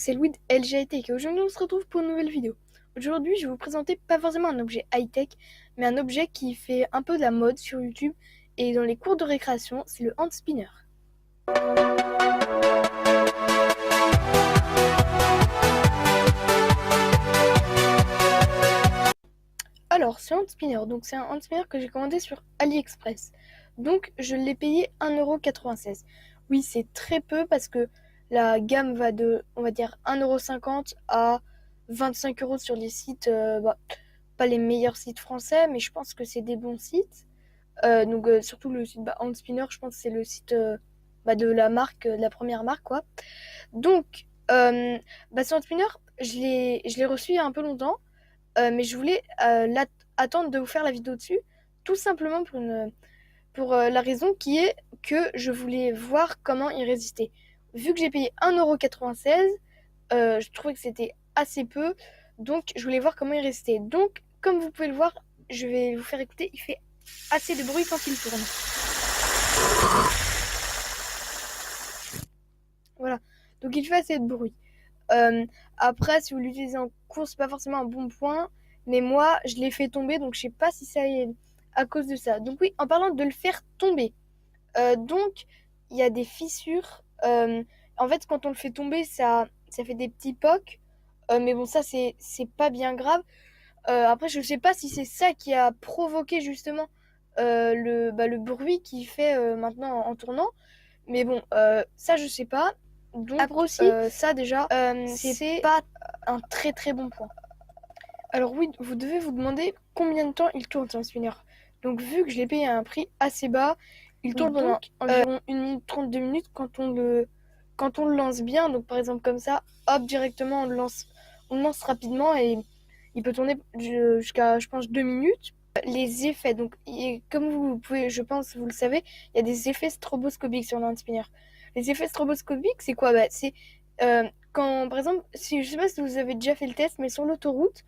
c'est Louis de LG High-Tech et aujourd'hui on se retrouve pour une nouvelle vidéo. Aujourd'hui je vais vous présenter pas forcément un objet high-tech, mais un objet qui fait un peu de la mode sur YouTube et dans les cours de récréation, c'est le hand spinner. Alors ce hand spinner, donc c'est un hand spinner que j'ai commandé sur AliExpress. Donc je l'ai payé 1,96€. Oui, c'est très peu parce que la gamme va de, on va dire, 1,50€ à 25€ sur les sites, pas les meilleurs sites français, mais je pense que c'est des bons sites. Surtout le site Hand Spinner, je pense que c'est le site de la marque, de la première marque, quoi. Donc, ce Hand Spinner, je l'ai reçu il y a un peu longtemps, mais je voulais attendre de vous faire la vidéo dessus, tout simplement pour la raison qui est que je voulais voir comment il résistait. Vu que j'ai payé 1,96€, je trouvais que c'était assez peu, donc je voulais voir comment il résistait. Donc, comme vous pouvez le voir, je vais vous faire écouter, il fait assez de bruit quand il tourne. Voilà, donc il fait assez de bruit. Après, si vous l'utilisez en course, c'est pas forcément un bon point, mais moi, je l'ai fait tomber, donc je sais pas si ça est à cause de ça. Donc oui, en parlant de le faire tomber, donc il y a des fissures. En fait, quand on le fait tomber, ça fait des petits pocs, mais bon, ça c'est pas bien grave. Après, je sais pas si c'est ça qui a provoqué justement le bruit qu'il fait maintenant en tournant. Mais bon, ça je sais pas. Donc après aussi, ça déjà, c'est pas un très très bon point. Alors oui, vous devez vous demander combien de temps il tourne un spinner. Donc vu que je l'ai payé à un prix assez bas, il tourne pendant environ 1 minute 32 minutes quand on le lance bien. Donc par exemple comme ça, hop, directement on le lance rapidement et il peut tourner jusqu'à, je pense, 2 minutes. Les effets, donc comme vous pouvez, je pense, vous le savez, il y a des effets stroboscopiques sur le hand spinner. Les effets stroboscopiques, c'est quoi? C'est quand, par exemple, je sais pas si vous avez déjà fait le test, mais sur l'autoroute,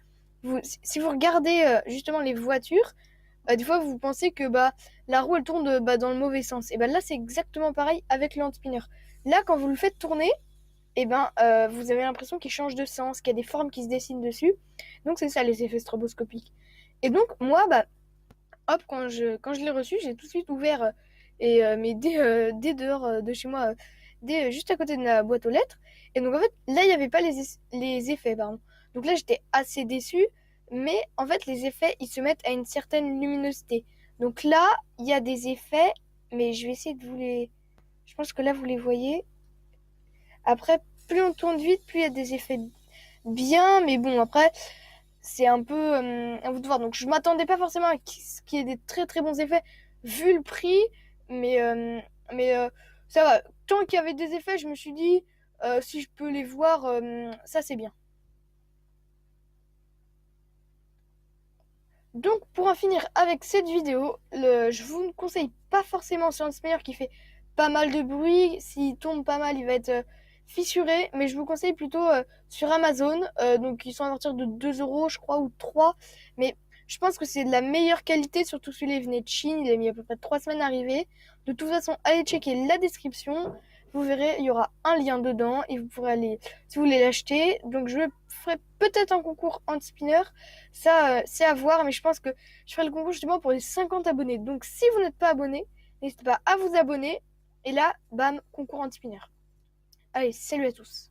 si vous regardez justement les voitures, des fois vous pensez que la roue elle tourne dans le mauvais sens. Et là c'est exactement pareil avec le hand spinner. Là quand vous le faites tourner, vous avez l'impression qu'il change de sens, qu'il y a des formes qui se dessinent dessus. Donc c'est ça les effets stroboscopiques. Et donc moi, hop, quand je l'ai reçu, j'ai tout de suite ouvert mais dès dehors de chez moi, dès juste à côté de la boîte aux lettres. Et donc en fait, là, il n'y avait pas les effets, pardon. Donc là, j'étais assez déçue. Mais en fait, les effets, ils se mettent à une certaine luminosité. Donc là, il y a des effets, mais je vais essayer de vous les... Je pense que là, vous les voyez. Après, plus on tourne vite, plus il y a des effets bien. Mais bon, après, c'est un peu à vous de voir. Donc je m'attendais pas forcément à ce qu'il y ait des très très bons effets vu le prix, mais, ça va. Tant qu'il y avait des effets, je me suis dit si je peux les voir, ça c'est bien. Donc pour en finir avec cette vidéo, je vous conseille pas forcément sur un spinner qui fait pas mal de bruit. S'il tombe pas mal, il va être fissuré. Mais je vous conseille plutôt sur Amazon. Donc ils sont à partir de 2€ je crois, ou 3. Mais je pense que c'est de la meilleure qualité, surtout celui-là il venait de Chine. Il a mis à peu près 3 semaines à arriver. De toute façon, allez checker la description. Vous verrez, il y aura un lien dedans et vous pourrez aller, si vous voulez l'acheter. Donc je ferai peut-être un concours hand spinner. Ça, c'est à voir, mais je pense que je ferai le concours justement pour les 50 abonnés. Donc si vous n'êtes pas abonné, n'hésitez pas à vous abonner. Et là, bam, concours hand spinner. Allez, salut à tous.